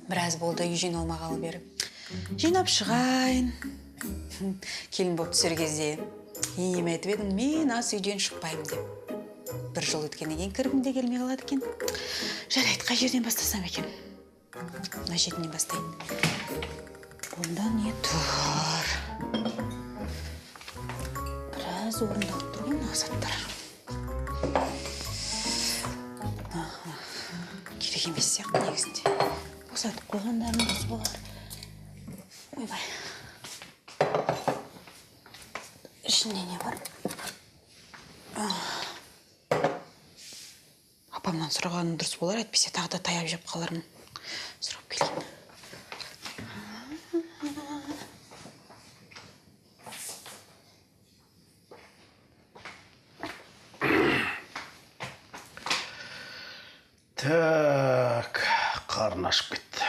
Біраз болды үй жиналмағалы бері. Жинап шығайын. Келін болып түсер кезде енеме айтып едім, мен ас үйден шықпаймын деп. Бір жыл өткеннен кейін кіргім де келмей қалады екен. Жарайды, қай жерден бастасам екен? Мына шетінен бастайын. Бұнда не тұр? Біраз орындалып тұрған азаттар. Керек емес сияқты негізінде. Босатып қойғандарым осы болар. Ойбай. Ішінде не бар? Апамнан сұрағаным дұрыс болар, әйтпесе тағы да таяп жеп қалармын. Сұрап келейін. Так, қарны ашып кетті.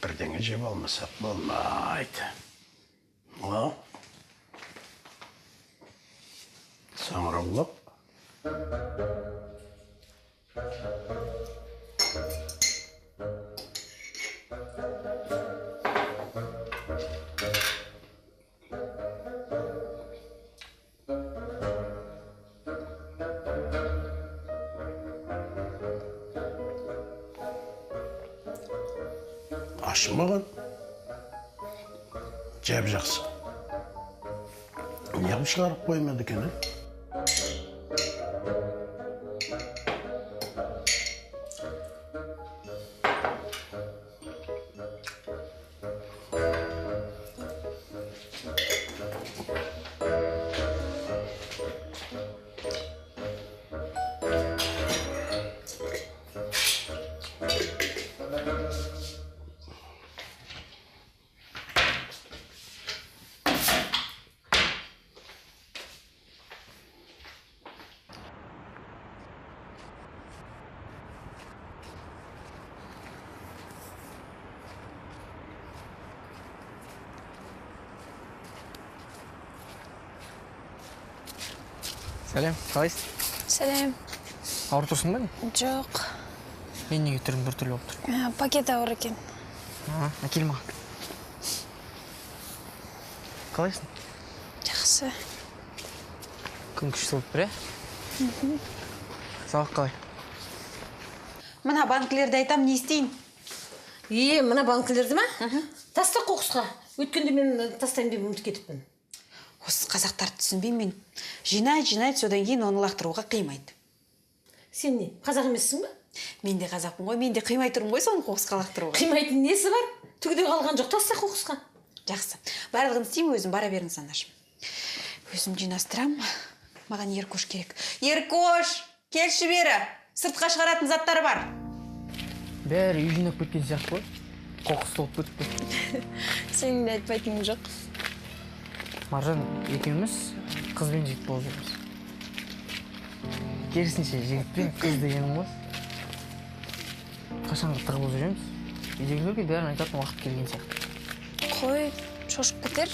Бірдеңе жеп алмасақ болмайды. Ал. Саңыраулап. Ашымаған. Жеп жақсы. Неғып шығарып қоймады екен, Сәлем, қалайсың? Сәлем. Ауыр тұрсың ба не? Жоқ. Мен неге түрім бір түрлі болып тұр? Пакет ауыр екен. Әкел маған. Қалайсың? Жақсы. Күн күшті болып тұр, Сабақ қалай? Мына банкілерді айтам, не істейін? Мына банкілерді ма? Таста қоқысқа. Өткенде мен тастайым деп ұмытып кетіппін. Осы қазақтарды түсінбеймін мен. Жинайды, содан кейін оны лақтыруға қимайды. Сен не, қазақ емессің ба? Мен де қазақпын ғой, мен де қимай тұрмын ғой соны қоқысқа лақтыруға. Қимайтын несі бар? Түгіде қалған жоқ, таста қоқысқа. Жақсы. Барлығын істеймін, өзім бара беріңіз анашым. Өзім жинастырам. Маған Еркош керек. Еркош, келші бері. Сыртқа шығаратын заттар бар. Бәрі үй жинап кеткен сияқты ғой. Қоқыс толып кетіпті. Сенің де айтпайтының жоқ. Маржан, екеуміз қыз бен жігіт болып жүрміз. Керісінше жігіт пен қыз дегенім ғой. Қашанғы тығылып жүреміз. Үйдегілерге бәрін айтатын уақыт келген сияқты. Қой, шошып кетер.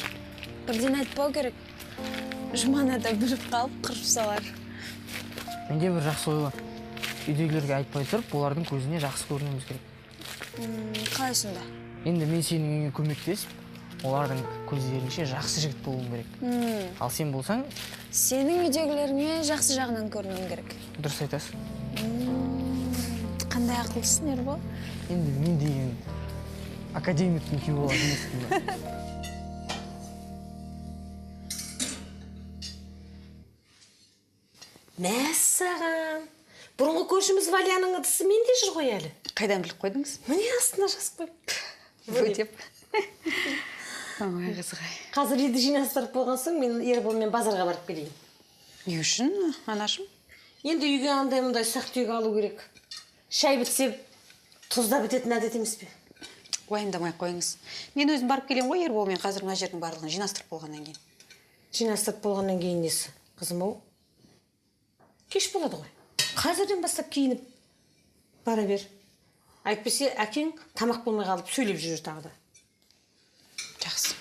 Бірден айтпау керек. Жұмана да біліп қалып қырып салар. Менде бір жақсы ой бар. Үйдегілерге айтпай тұрып, олардың көзіне жақсы көрінуіміз керек. Қалай сонда? Енді мен сенің үйіңе көмектесіп, олардың көздерінше жақсы жігіт болуым керек. Ал сен болсаң... Сенің үйдегілеріңе жақсы жағынан көрінуің керек. Дұрыс айтасың. Қандай ақылсың, Ербол? Енді мен деген академиктің күйеуі болады емеспін ба? Мәссаған. Бұрынғы көршіміз Валяның ыдысы менде жүр ғой әлі. Қайдан біліп қойдыңыз? Міне астына жазып қойып. Өтеп. Ой, қызғай. Қазір үйді жинастырып болған соң мен Ерболмен базарға барып келейін. Не үшін, анашым? Енді үйге андай-мұндай ұсақ түйек алу керек. Шай бітсе, тұзда бітетін әдет емес пе? Уайымдамай қойыңыз. Мен өзім барып келем ғой Ерболмен қазір мына жердің барлығын жинастырып болғаннан кейін. Жинастырып болғаннан кейін несі? Қызым-ау? Кеш болады ғой. Қазірден бастап киініп бара бер. Әйтпесе әкең тамақ болмай қалып сөйлеп жүрер тағы да. Жақсы.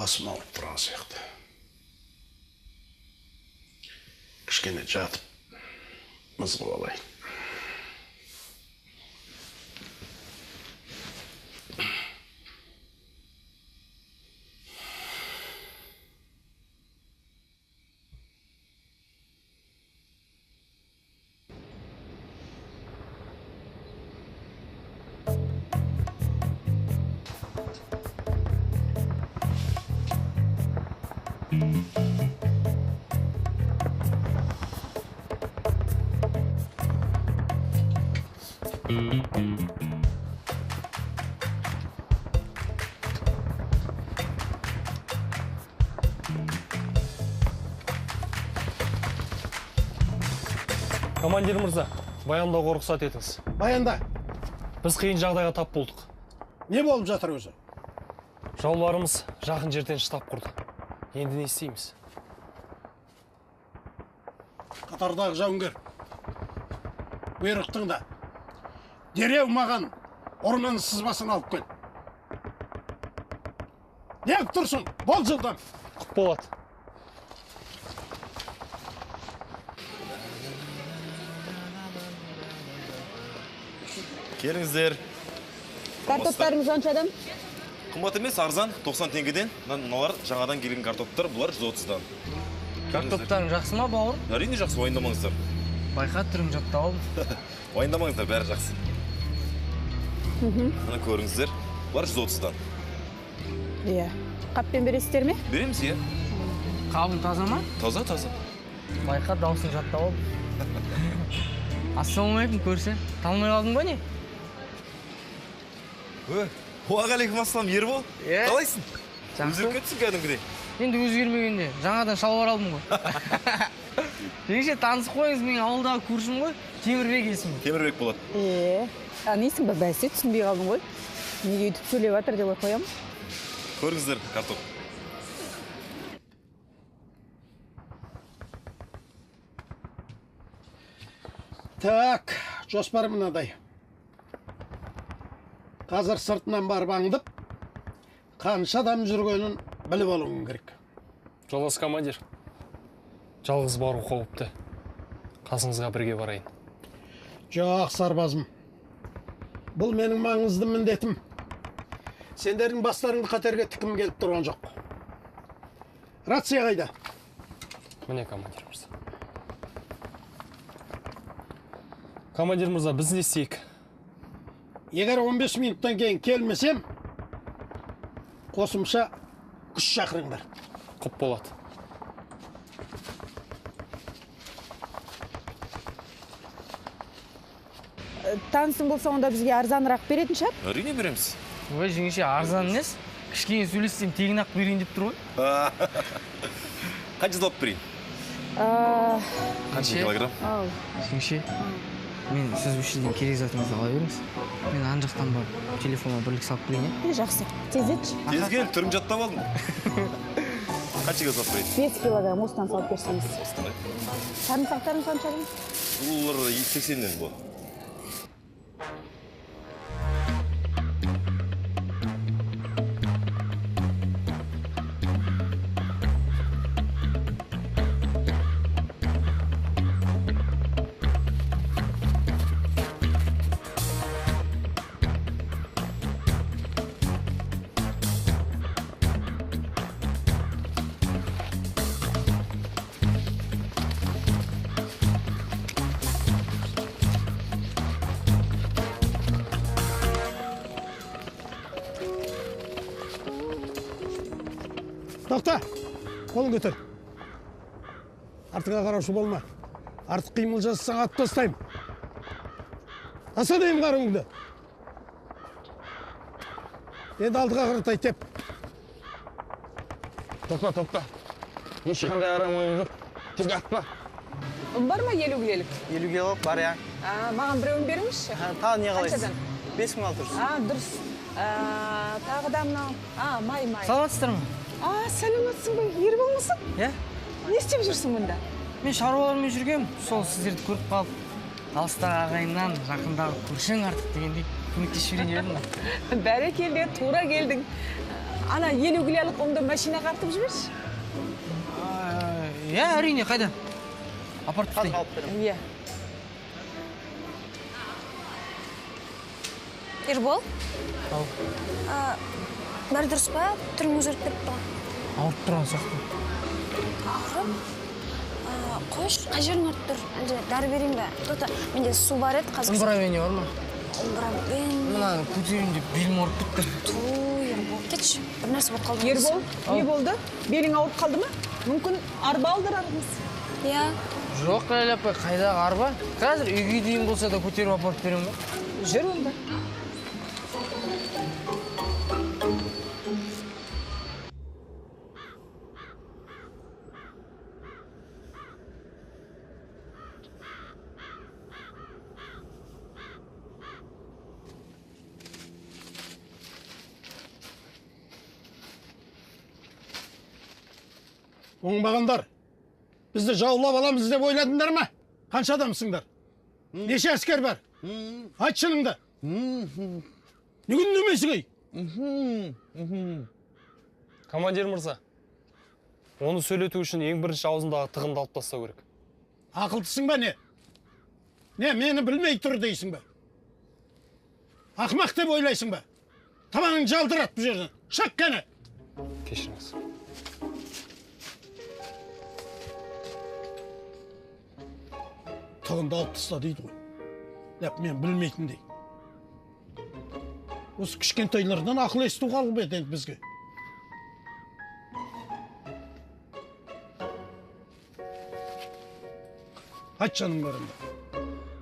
басым ауырып тұрған сияқты. Кішкене жатып, мызғып алайын. Командир мырза, баяндауға рұқсат етіңіз. Баянда, Біз қиын жағдайға тап болдық. не болып жатыр өзі? Жауларымыз жақын жерден штаб құрды. Енді не істейміз? Қатардағы жауынгер. Бұйрықтың да. Дереу маған орман сызбасын алып кел. Неғып тұрсың? Бол жылдам. Құп болады. Келіңіздер. Картоптарымыз қаншадан? Қымбат емес, арзан, 90 теңгеден. Мыналар жаңадан келген картоптар, бұлар 130-дан. Картоптарың жақсы ма, бауыр? Әрине жақсы, уайымдамаңыздар. Байқа түрің жаттап алдым. Уайымдамаңыздар, бәрі жақсы. Мына көріңіздер, бұлар 130-дан. Иә. Қаппен бересіздер ме? Береміз, иә? Қабын таза ма? Таза, таза. Байқа даусын жаттап алдым. Ассалаумағалейкум, көрсе. Танымай қалдың ба не? Уағалейкум ассалам, Ербол. Қалайсың? Жақсы. Өзгеріп кәдімгідей. Енді өзгермегенде, жаңадан шалбар алдым ғой. Жеңше, танысып қойыңыз, менің ауылдағы көршім ғой. Темірбек есімі. Темірбек болады. Несің ба, бәсе түсінбей қалдың ғой. Неге үйтіп сөйлеп жатыр деп қоямын. Көріңіздер, картоп. Так, жоспар мынадай. Қазір сыртынан барып аңдып, қанша адам жүргенін біліп алуың керек. Жолдас командир. Жалғыз бару қауіпті. Қасыңызға бірге барайын. Жоқ, сарбазым. Бұл менің маңызды міндетім. Сендердің бастарыңды қатерге тікім келіп тұрған жоқ. Рация қайда? Міне, командир мырза. Командир мырза, біз не істейік? Егер 15 минуттан кейін келмесем, қосымша күш шақырыңдар. Құп болады. Танысың болса, онда бізге арзанырақ беретін шығар? Әрине береміз. Ой, жеңше, арзан емес. Кішкене сөйлессем тегін ақ берейін деп тұр ғой. Қанша алып берейін? Қанша килограмм? Жеңше, мен сіз үш елден керек затыңызды ала беріңіз. Мен ан жақтан барып телефонға бірлік салып берейін, Жақсы, тез етші. Тез кел, түрін жаттап алдым. Қанша кило салып берейін? 5 килограмм осыдан салып берсеңіз. Сарымсақтарың қаншадан? Бұлар 80-ден болады. Тоқта, қолын көтер. Артыңа қараушы болма. Артық қимыл жасасаң атып тастаймын. Аса деймін қаруыңды. Енді алдыға қаратай теп. Тоқта. Ешқандай арам ойым жоқ. Тез атпа. Бар ма елу-елік? 50 кило бар, я. Маған біреуін беріңізші. Тағы не қалайсыз? Қаншадан? 5 мың тұрсыз. Дұрыс. Тағы да мынау. Май. Саламатсыздар ма? Сәлеметсің бе? Ер болмысың? Иә? Не істеп жүрсің мұнда? Мен шаруалармен жүргем, сол сіздерді көріп қалып, алыстағы ағайыннан жақындағы көршің артық дегендей көмектесіп жіберейін деп едім да. Бәрекелді, тура келдің. ана 50 килолық ұңды машина қартып жіберші. Иә, әрине, қайда? Апарып тастайын. Иә. Ербол, Ау, бәрі дұрыс па? Түрің өзгеріп кетті ғой. ауырып тұрған сияқты. Ауырып? Қош, қай жерің ауырып тұр? Әлде дәрі берейін бе? Тоқта, менде су бар еді қазір. Умбравение бар ма? Умбравение. Мына көтерейін деп белім ауырып кетті. Ербол, кетші. Бір нәрсе болып қалды. Ербол, не болды? Белің ауырып қалды ма? Мүмкін арба алдырармыз. Иә. Жоқ, Ләйлә апай, қайдағы арба? Қазір үйге дейін болса да көтеріп апарып беремін ба? Жүр онда. Оңбағандар, бізді жаулап аламыз деп ойладыңдар ма? Қанша адамсыңдар? Неше әскер бар? Айт шыныңды. Неге үндемейсің ей? Командир мырза, оны сөйлету үшін ең бірінші аузындағы тығынды алып тастау керек. Ақылдысың ба не? Не, мені білмей тұр дейсің ба? Ақымақ деп ойлайсың ба? Табанын жалтырат бұл жерден. Шық кәне. Кешіріңіз. Тығынды алып таста дейді ғой. Ләп, мен білмейтіндей. Осы кішкентайлардан ақыл есту қалып еді енді бізге. Айт жаның барында.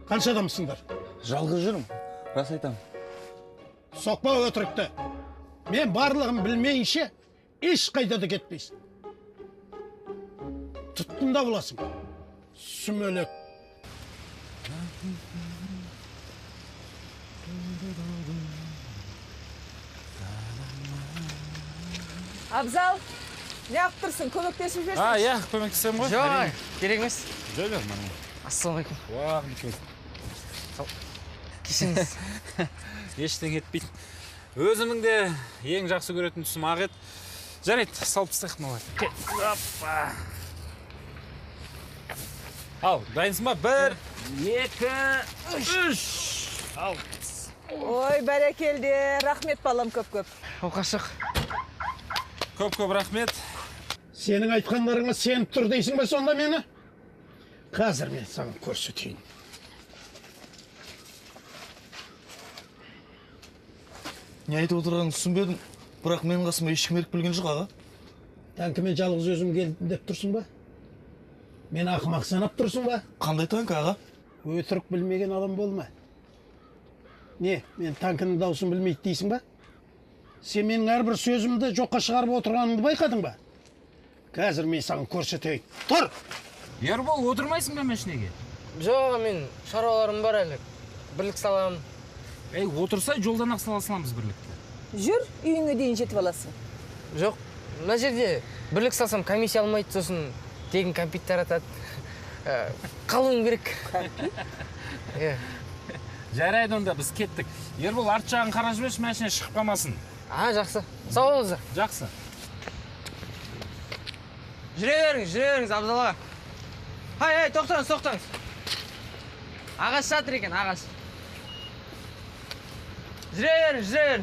Қанша адамсыңдар? Жалғыз жүрім, рас айтам. Соқпа өтірікті. Мен барлығын білмейінше еш қайда да кетпейсің. Тұттында боласың. Сүмелек. Абзал, не алып тұрсың? Көмектесіп жүрсің? Иә, көмектесем ғой. Жоқ, керек емес. Жоқ, нормально. Ассалаумағалейкум. Уағалейкум. Кешіріңіз. Ештеңе етпейді. Өзімнің де ең жақсы көретін түсім ақ еді. Жарайды, салып тастайық мыналарды. Оппа. Ал, дайынсың ба? 1, 2, 3. Ал. Ой, бәрекелді. Рахмет балам көп-көп. Оқашық. Көп-көп рахмет. Сенің айтқандарыңа сеніп тұр дейсің ба сонда мені? Қазір мен саған көрсетейін. Не айтып отырғанын түсінбедім, бірақ менің қасыма ешкім еріп білген жоқ, аға. Танкімен жалғыз өзім келдім деп тұрсың ба? Мен ақымақ санап тұрсың ба? Қандай танк, аға? Өтірік білмеген адам болма. Не, мен танкінің даусын білмейді дейсің ба? Сен менің әрбір сөзімді жоққа шығарып отырғаныңды байқадың ба? Қазір мен саған көрсетейін. Тұр! Ербол, отырмайсың ба машинеге? Жоқ, мен шаруаларым бар әлі. Бірлік салам. Ей, отырса жолдан ақ сала саламыз бірлікті. Жүр, үйіңе дейін жетіп аласың. Жоқ, мына жерде бірлік салсам комиссия алмайды, сосын тегін кәмпит таратады. Қалуым керек. Жарайды онда, біз кеттік. Ербол, арт жағын қарап жіберші, машина шығып қалмасын. Жақсы. Сау болыңыздар. Жақсы. Жүре беріңіз, Абзал аға. Хай, тоқтаңыз. Ағаш жатыр екен, ағаш. Жүре беріңіз.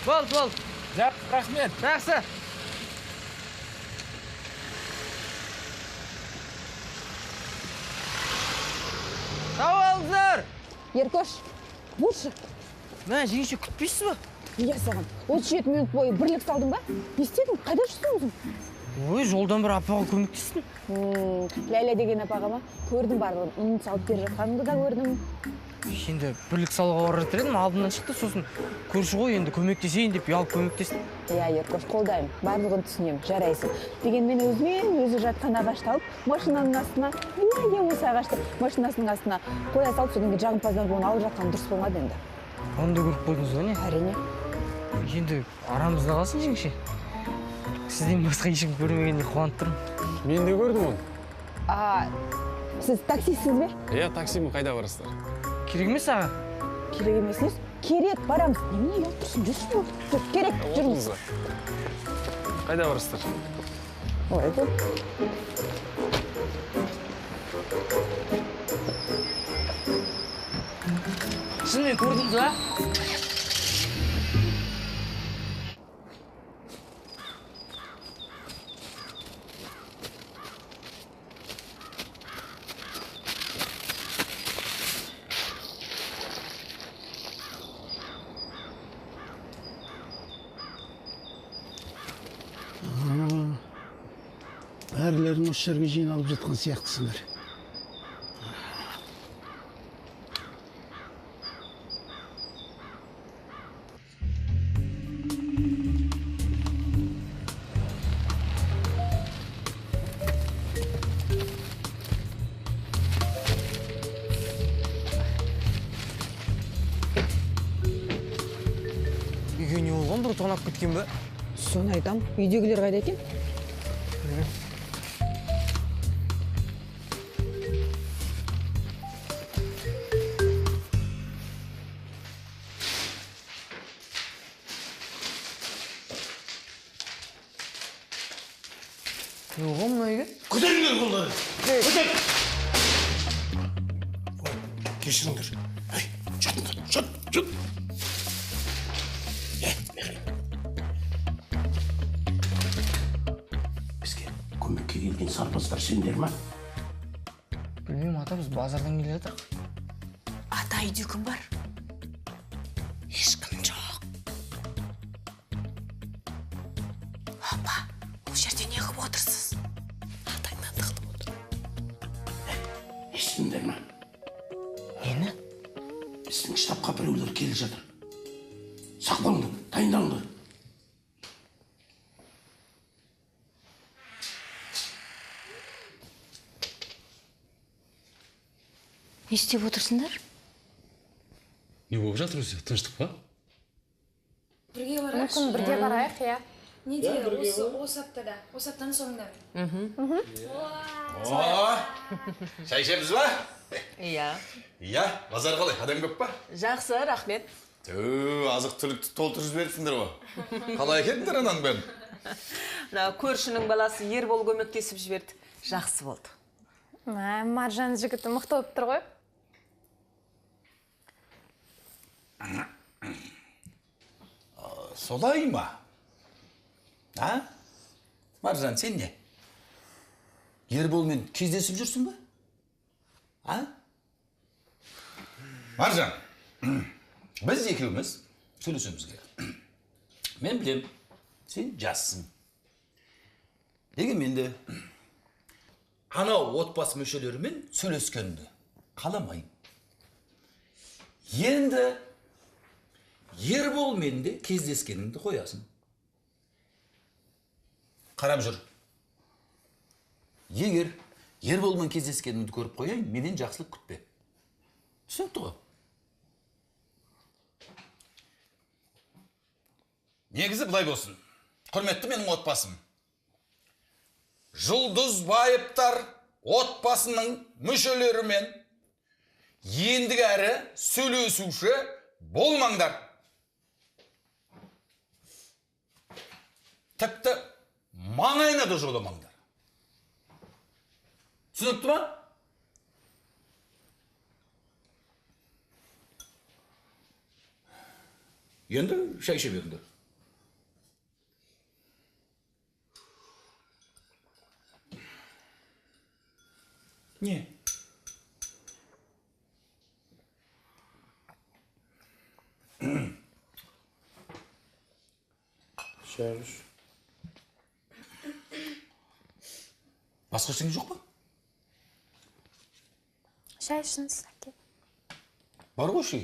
Болды. Рахмет. Жақсы. Сау болыңыздар. Еркош, бұршы. Мә, жеңше күтпейсіз ба? Неге саған? 37 минут бойы бірлік салдың ба? Не істедің? Қайда жүрсің өзің? Ой, жолдан бір апаға көмектестім. Ләйлә деген апаға ма? Көрдім барлығын. Ұнын салып беріп жатқаныңды да көрдім. Енді бірлік салуға барып жатыр едім, алдымнан шықты, сосын көрші ғой, енді көмектесейін деп ұялып көмектестім. Иә, Еркош, қолдаймын. Барлығын түсінемін, жарайсың. Дегенмен өзі жатқан ағашты алып, машинаның астына, осы ағашты машинасының астына қоя салып, содан кейін жағымпаздар оны алып жатқан дұрыс болмады енді. Оны да көріп қойдыңыз ғой не? Әрине. Енді арамызда қалсын жеңше. Сізден басқа ешкім көрмегенде қуанып тұрмын. Мен де көрдім оны. Сіз таксисіз бе? Иә, таксимен қайда барасыздар? Керек емес аға. Керек емес. керек, барамыз. Немене ұялып тұрсың, жүрсің. Керек, жүрміз. Қайда барасыздар? Ой, бұл. Шынымен көрдіңіз ба? Бәрілерің осы жерге жиналып жатқан сияқтысыңдар. Үйге не болған, бір тонап кеткен бе? Соны айтам. Үйдегілер қайда екен? Не болған мына үйге? Көтеріңдер қолдары! Көтер! Кешіріңдер. Ай, жатыңдар, жат! Бізге көмекке келген сарбаздар сендер ма? Білмеймін ата, біз базардан келе жатырық. Ата, үйде кім бар? Ешкім жоқ. Апа, бұл жерде не қылып отырсыз? Атаңнан тығылып отыр. Естіңдер ма? Нені? Біздің штабқа біреулер келе жатыр. Сақлаңдар, дайындалыңдар. Не істеп отырсыңдар? Не болып жатыр өзі? Тыныштық па? Мүмкін бірге барайық, иә. Неде? Осы аптада. Осы аптаның соңында. Шай ішеміз ба? Иә. Иә, базар қалай? Адам көп па? Жақсы, рахмет. Азық түлікті толтырып жіберіпсіңдер ғой. Қалай екендер ананың бәрін? Көршінің баласы Ербол көмектесіп жіберді. Жақсы болды. Маржан жігіті мықты болып тұр ғой. Солай ма? А? Маржан, сен не? Ерболмен кездесіп жүрсің ба? А? Маржан, біз екеуміз сөйлесуіміз керек. Мен білем, сен жассың. Дегенмен де анау отбасы мүшелерімен сөйлескенді қаламайым. Енді Ерболмен де кездескеніңді қоясың. Қарап жүр. Егер Ерболмен кездескеніңді көріп қояйын, менен жақсылық күтпе. Түсінікті ғой. Негізі былай болсын. Құрметті менің отбасым. Жұлдыз байыптар отбасының мүшелерімен ендігі әрі сөйлесуші болмаңдар. Тіпті маңайына да жоламаңдар. Түсінікті ма? Енді шай іше беріңдер. Не? Шәріш. Басқа ештеңе жоқ па? Шай ішіңіз, әке. Бар ғой шай.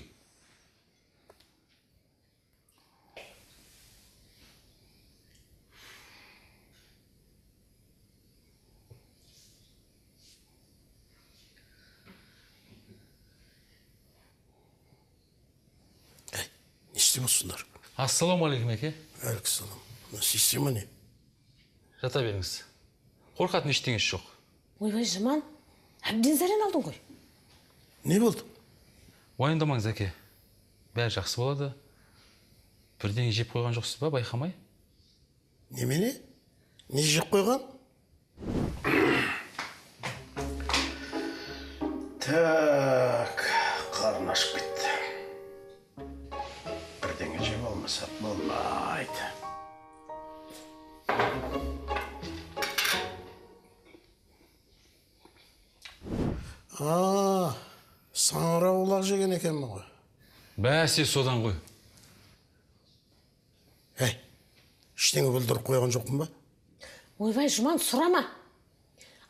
Не істемесіңдер? Ассалаумағалейкум, әке. Әліксалам. Система не? Жата беріңіз. Қорқатын ештеңесі жоқ. Ойбай, жаман. Әбден зәрен алдың ғой. Не болды? Уайымдамаңыз, әке. бәрі жақсы болады. Бірдеңе жеп қойған жоқсыз ба, байқамай? Немене? Не жеп қойған? Так, қарны ашып кетті. Бірдеңе жеп алмаса болмайды. Саңырауылақ жеген екенмін ғой. Бәсе содан ғой. Ештеңе бүлдіріп қойған жоқпын ба? Ойбай, Жұман, сұрама.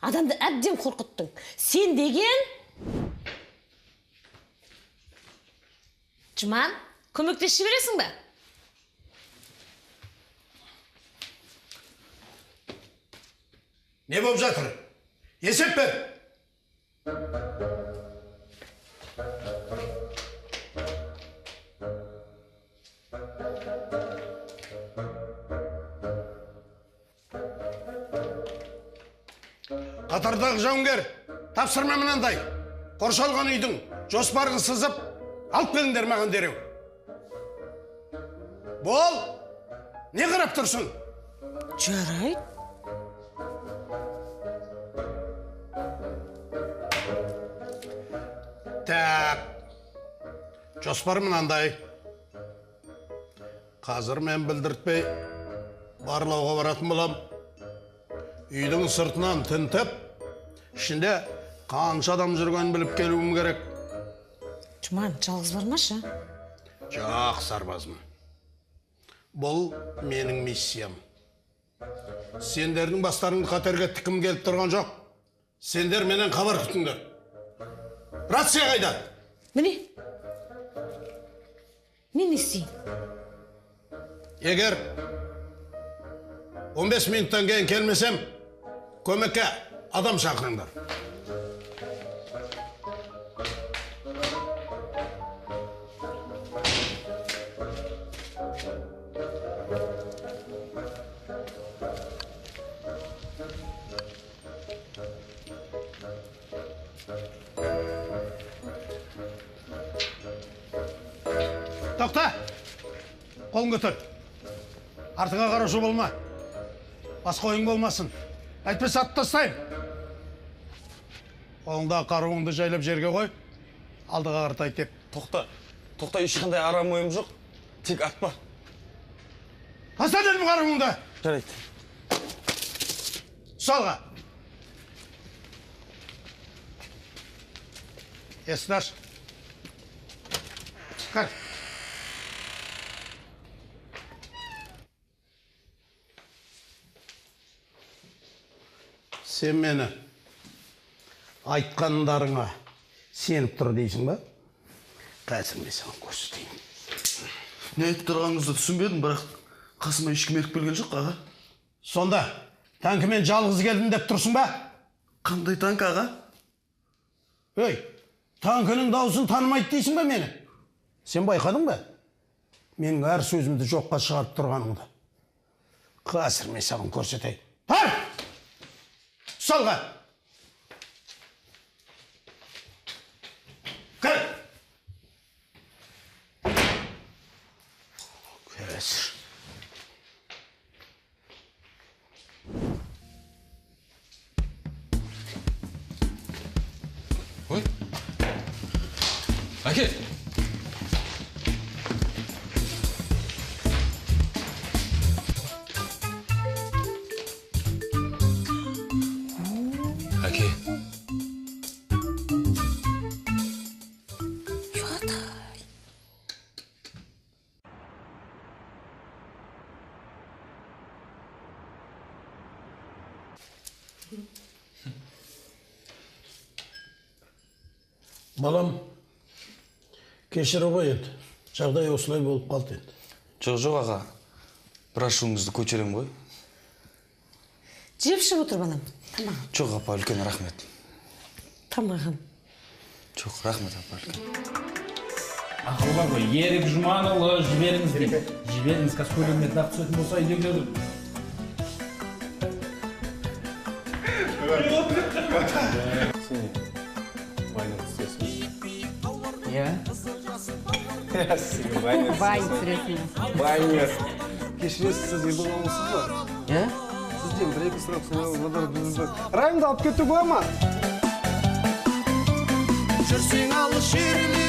Адамды әбден қорқыттың. Сен деген... Жұман, көмектесіп жібересің ба? Не болып жатыр? Есеп бер! Қатардағы жауынгер, тапсырма мынандай. Қоршалған үйдің жоспарын сызып, алып келіңдер маған дереу. Бол, не қарап тұрсың? Жарайды. Так, жоспар мынандай. Қазір мен білдіртпей барлауға баратын болам. Үйдің сыртынан тінтіп, ішінде қанша адам жүргенін біліп келуім керек. Жұман, жалғыз бармашы? Жоқ, сарбазым. Бұл менің миссиям. Сендердің бастарыңды қатерге тікім келіп тұрған жоқ. Сендер менен хабар күтіңдер. Рация қайда? Міне. Мен естейін. Егер 15 минуттан кейін келмесем, көмекке адам шақырыңдар. Тоқта! Қолын көтер. Артыңа қараушы болма. Басқа ойың болмасын. Әйтпесе атып тастайын. Қолыңдағы қаруыңды жайлап жерге қой. Алдыға қаратай теп. Тоқта, ешқандай арам ойым жоқ. Тек атпа. Таста дедім қаруыңды. Жарайды. Салға. Есін аш. Қар. Сен мені айтқандарыңа сеніп тұр дейсің ба? Қазір мен саған көрсетейін. Не айтып тұрғаныңызды түсінбедім, бірақ қасыма ешкім еріп келген жоқ, аға. Сонда танкімен жалғыз келдім деп тұрсың ба? Қандай танк, аға? Өй, танкінің даусын танымайды дейсің ба мені? Сен байқадың ба? Менің әр сөзімді жоққа шығарып тұрғаныңды. Қазір мен саған көрсетейін. Тар! Салға! Кір! Көресір. Ой! Әке! Әке. Балам, кешірі ғой еді. Жағдай осылай болып қалды енді. Жоқ, аға. Бір ашуыңызды көтерем ғой. Жеп шығып отыр балам. Тамағым. Жоқ, апа, үлкен рахмет. Тамағым. Жоқ, рахмет, апа, үлкен. Ақылға ғой, Ерік Жұманұлы жіберіңіз деп. Жіберіңіз, қазір көлігіме тақ түсетін болса үйдегілер. Иә? Бай түсіресің. Бай емес. Кешіресіз, сіз елдің ауылсыз ба? Иә? Сізден бір-екі сұрақ сұрап бізді райымды алып кетуге бола ма? Жүрсең алыс жерлерге